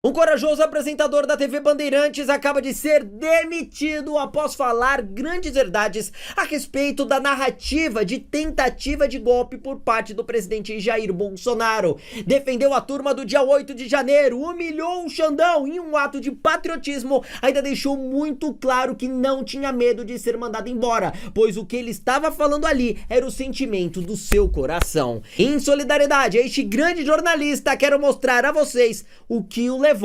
Um corajoso apresentador da TV Bandeirantes acaba de ser demitido após falar grandes verdades a respeito da narrativa de tentativa de golpe por parte do presidente Jair Bolsonaro. Defendeu a turma do dia 8 de janeiro, humilhou o Xandão em um ato de patriotismo, ainda deixou muito claro que não tinha medo de ser mandado embora, pois o que ele estava falando ali era o sentimento do seu coração. Em solidariedade a este grande jornalista, quero mostrar a vocês o que o levou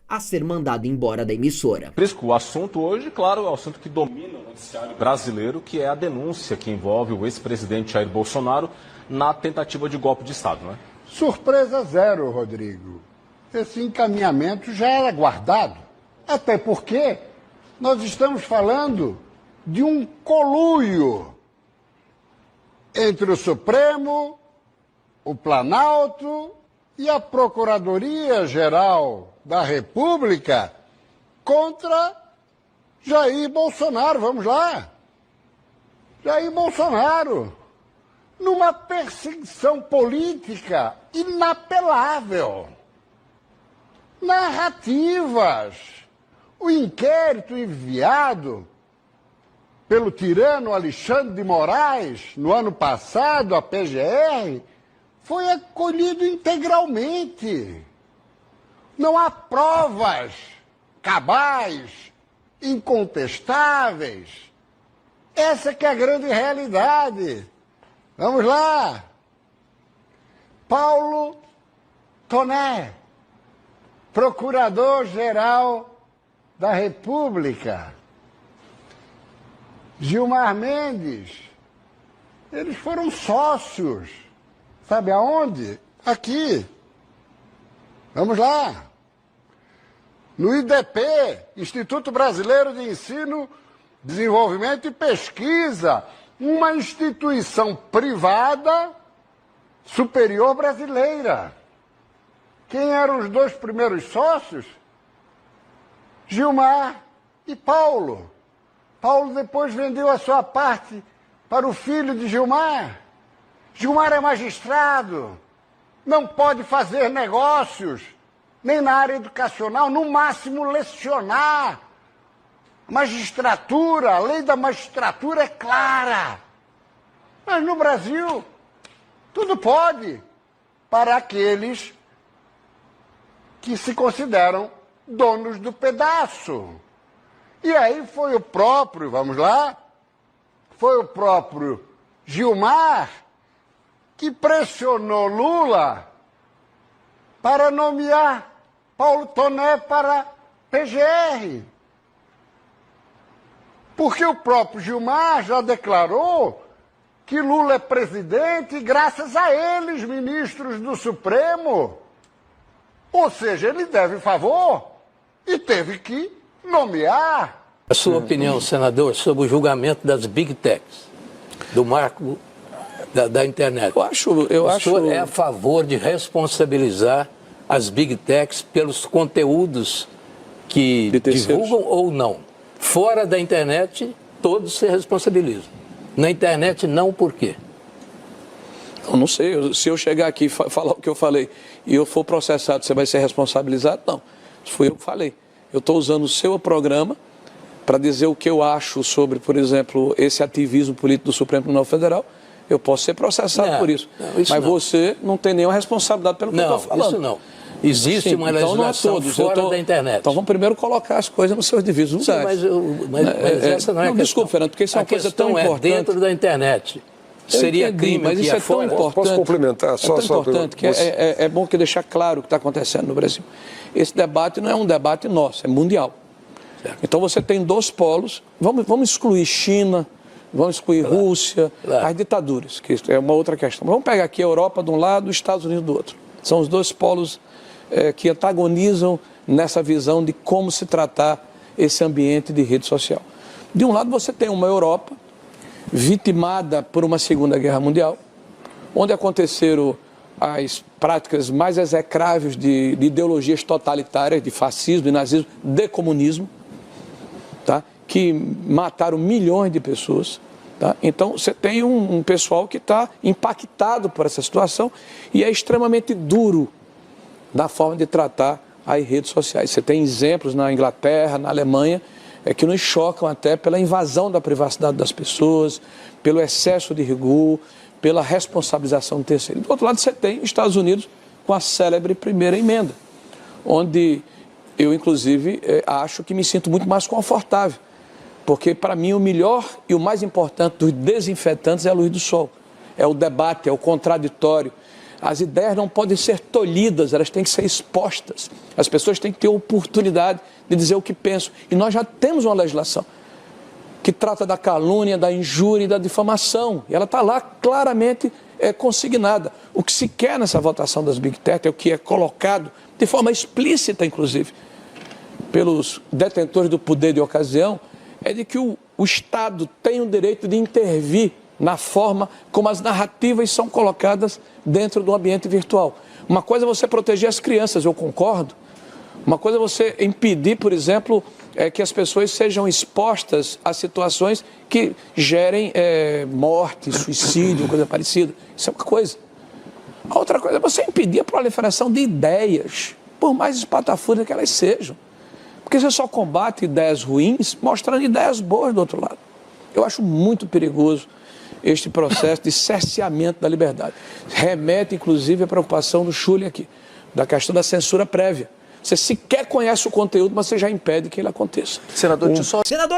a ser mandado embora da emissora. Prisco, o assunto hoje, claro, é o assunto que domina o noticiário brasileiro, que é a denúncia que envolve o ex-presidente Jair Bolsonaro na tentativa de golpe de Estado, né? Surpresa zero, Rodrigo. Esse encaminhamento já era guardado. Até porque nós estamos falando de um conluio entre o Supremo, o Planalto e a Procuradoria-Geral da República contra Jair Bolsonaro. Vamos lá. Jair Bolsonaro, numa perseguição política inapelável. Narrativas. O inquérito enviado pelo tirano Alexandre de Moraes no ano passado, a PGR, foi acolhido integralmente. Não há provas cabais, incontestáveis. Essa que é a grande realidade. Vamos lá. Paulo Toné, Procurador-Geral da República. Gilmar Mendes, eles foram sócios. Sabe aonde? Aqui. Vamos lá. No IDP, Instituto Brasileiro de Ensino, Desenvolvimento e Pesquisa, uma instituição privada superior brasileira. Quem eram os dois primeiros sócios? Gilmar e Paulo. Paulo depois vendeu a sua parte para o filho de Gilmar. Gilmar é magistrado, não pode fazer negócios, nem na área educacional, no máximo lecionar. Magistratura, a lei da magistratura é clara. Mas no Brasil, tudo pode para aqueles que se consideram donos do pedaço. E aí foi o próprio, vamos lá, foi o próprio Gilmar que pressionou Lula para nomear Paulo Toné para PGR. Porque o próprio Gilmar já declarou que Lula é presidente graças a eles, ministros do Supremo. Ou seja, ele deve favor e teve que nomear. A sua opinião, senador, sobre o julgamento das Big Techs, do marco da internet. O senhor é a favor de responsabilizar as Big Techs pelos conteúdos que divulgam ou não? Fora da internet, todos se responsabilizam. Na internet, não, por quê? Eu não sei. Se eu chegar aqui e falar o que eu falei e eu for processado, você vai ser responsabilizado? Não. Isso foi eu que falei. Eu estou usando o seu programa para dizer o que eu acho sobre, por exemplo, esse ativismo político do Supremo Tribunal Federal. Eu posso ser processado por isso. Mas não. Você não tem nenhuma responsabilidade pelo que eu estou falando. Isso não. Existe uma legislação fora da internet. Então vamos primeiro colocar as coisas nos seus devidos lugares. Mas essa não é a questão. Desculpe, Fernando, porque isso é uma coisa tão importante. É dentro da internet. Seria crime, mas isso é tão importante. Posso complementar? Só importante que é bom que deixar claro o que está acontecendo no Brasil. Esse debate não é um debate nosso, é mundial. Certo. Então você tem dois polos. Vamos excluir China, vamos excluir Rússia, as ditaduras, que é uma outra questão. Vamos pegar aqui a Europa de um lado e os Estados Unidos do outro. São os dois polos que antagonizam nessa visão de como se tratar esse ambiente de rede social. De um lado você tem uma Europa vitimada por uma Segunda Guerra Mundial, onde aconteceram as práticas mais execráveis de ideologias totalitárias, de fascismo, de nazismo, de comunismo, tá? Que mataram milhões de pessoas. Tá? Então você tem um pessoal que está impactado por essa situação e é extremamente duro na forma de tratar às redes sociais. Você tem exemplos na Inglaterra, na Alemanha, que nos chocam até pela invasão da privacidade das pessoas, pelo excesso de rigor, pela responsabilização do terceiro. Do outro lado, você tem os Estados Unidos com a célebre primeira emenda, onde eu, inclusive, acho que me sinto muito mais confortável, porque, para mim, o melhor e o mais importante dos desinfetantes é a luz do sol, é o debate, é o contraditório. As ideias não podem ser tolhidas, elas têm que ser expostas. As pessoas têm que ter oportunidade de dizer o que pensam. E nós já temos uma legislação que trata da calúnia, da injúria e da difamação. E ela está lá claramente consignada. O que se quer nessa votação das Big Tech, é o que é colocado de forma explícita, inclusive, pelos detentores do poder de ocasião, é de que o Estado tem o direito de intervir na forma como as narrativas são colocadas dentro do ambiente virtual. Uma coisa é você proteger as crianças, eu concordo. Uma coisa é você impedir, por exemplo, que as pessoas sejam expostas a situações que gerem morte, suicídio, coisa parecida. Isso é uma coisa. A outra coisa é você impedir a proliferação de ideias, por mais espatafúrdias que elas sejam. Porque você só combate ideias ruins mostrando ideias boas do outro lado. Eu acho muito perigoso este processo de cerceamento da liberdade. Remete, inclusive, à preocupação do Schuller aqui, da questão da censura prévia. Você sequer conhece o conteúdo, mas você já impede que ele aconteça. Senador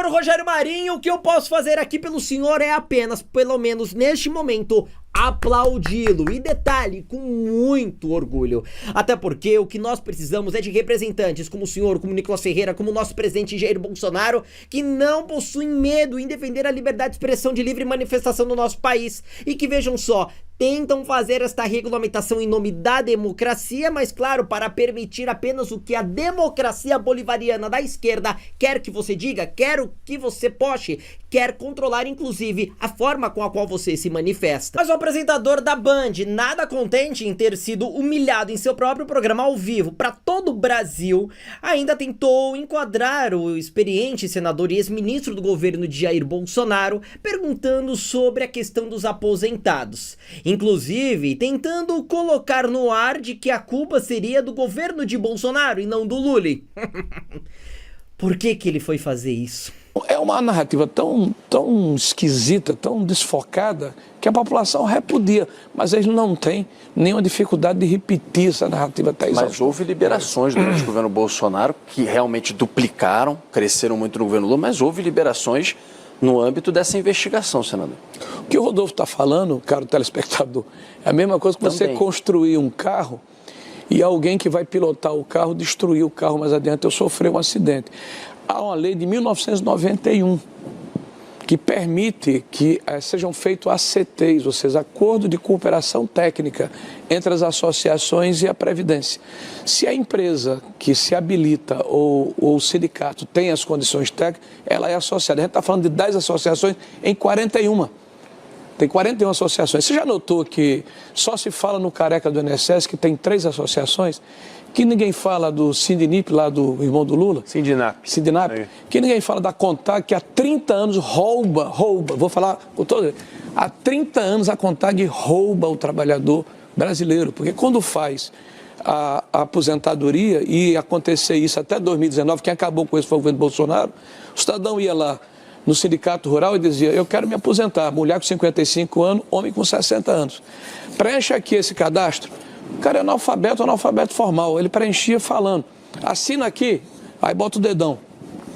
Rogério Marinho, o que eu posso fazer aqui pelo senhor é apenas, pelo menos neste momento, aplaudi-lo. E detalhe, com muito orgulho. Até porque o que nós precisamos é de representantes como o senhor, como Nicolas Ferreira, como o nosso presidente Jair Bolsonaro, que não possuem medo em defender a liberdade de expressão, de livre manifestação no nosso país. E que, vejam só, tentam fazer esta regulamentação em nome da democracia, mas claro, para permitir apenas o que a democracia bolivariana da esquerda quer que você diga, quer o que você poste, quer controlar inclusive a forma com a qual você se manifesta. Mas o apresentador da Band, nada contente em ter sido humilhado em seu próprio programa ao vivo para todo o Brasil, ainda tentou enquadrar o experiente senador e ex-ministro do governo de Jair Bolsonaro, perguntando sobre a questão dos aposentados. Inclusive, tentando colocar no ar de que a culpa seria do governo de Bolsonaro e não do Lula. Por que ele foi fazer isso? É uma narrativa tão esquisita, tão desfocada, que a população repudia. Mas eles não têm nenhuma dificuldade de repetir essa narrativa até exaustiva. Mas houve liberações durante o governo Bolsonaro que realmente duplicaram, cresceram muito no governo Lula, mas houve liberações no âmbito dessa investigação, senador. O que o Rodolfo está falando, caro telespectador, é a mesma coisa que você construir um carro e alguém que vai pilotar o carro destruir o carro mais adiante ou sofrer um acidente. Há uma lei de 1991 que permite que sejam feitos ACTs, ou seja, Acordo de Cooperação Técnica entre as associações e a Previdência. Se a empresa que se habilita ou o sindicato tem as condições técnicas, ela é associada. A gente está falando de 10 associações em 41. Tem 41 associações. Você já notou que só se fala no careca do INSS, que tem 3 associações, que ninguém fala do Sindinip, lá do irmão do Lula? Sindinap. Que ninguém fala da Contag, que há 30 anos rouba, vou falar com todo. Há 30 anos a Contag rouba o trabalhador brasileiro, porque quando faz a aposentadoria, e acontecer isso até 2019, quem acabou com isso foi o governo Bolsonaro, o cidadão ia lá no sindicato rural e dizia, eu quero me aposentar, mulher com 55 anos, homem com 60 anos. Preencha aqui esse cadastro. O cara é analfabeto formal, ele preenchia falando, assina aqui, aí bota o dedão.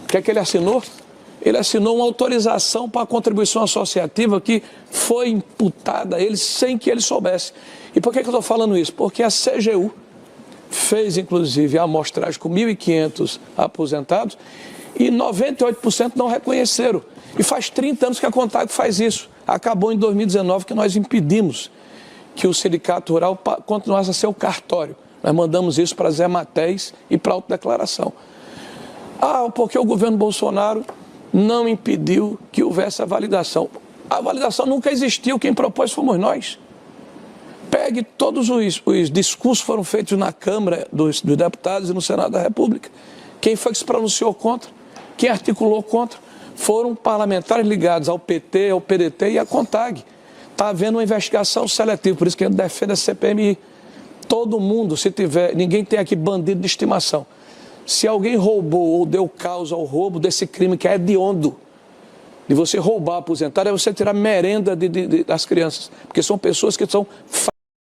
O que é que ele assinou? Ele assinou uma autorização para a contribuição associativa que foi imputada a ele sem que ele soubesse. E por que eu estou falando isso? Porque a CGU fez, inclusive, a amostragem com 1.500 aposentados e 98% não reconheceram. E faz 30 anos que a Contag faz isso. Acabou em 2019 que nós impedimos que o sindicato rural continuasse a ser o cartório. Nós mandamos isso para Zé Matéis e para a autodeclaração. Porque o governo Bolsonaro não impediu que houvesse a validação. A validação nunca existiu, quem propôs fomos nós. Pegue todos os discursos que foram feitos na Câmara dos Deputados e no Senado da República. Quem foi que se pronunciou contra? Quem articulou contra? Foram parlamentares ligados ao PT, ao PDT e à Contag. Está havendo uma investigação seletiva, por isso que ele defende a CPMI. Todo mundo, se tiver, ninguém tem aqui bandido de estimação. Se alguém roubou ou deu causa ao roubo desse crime que é hediondo, de você roubar aposentado, é você tirar merenda das crianças, porque são pessoas que são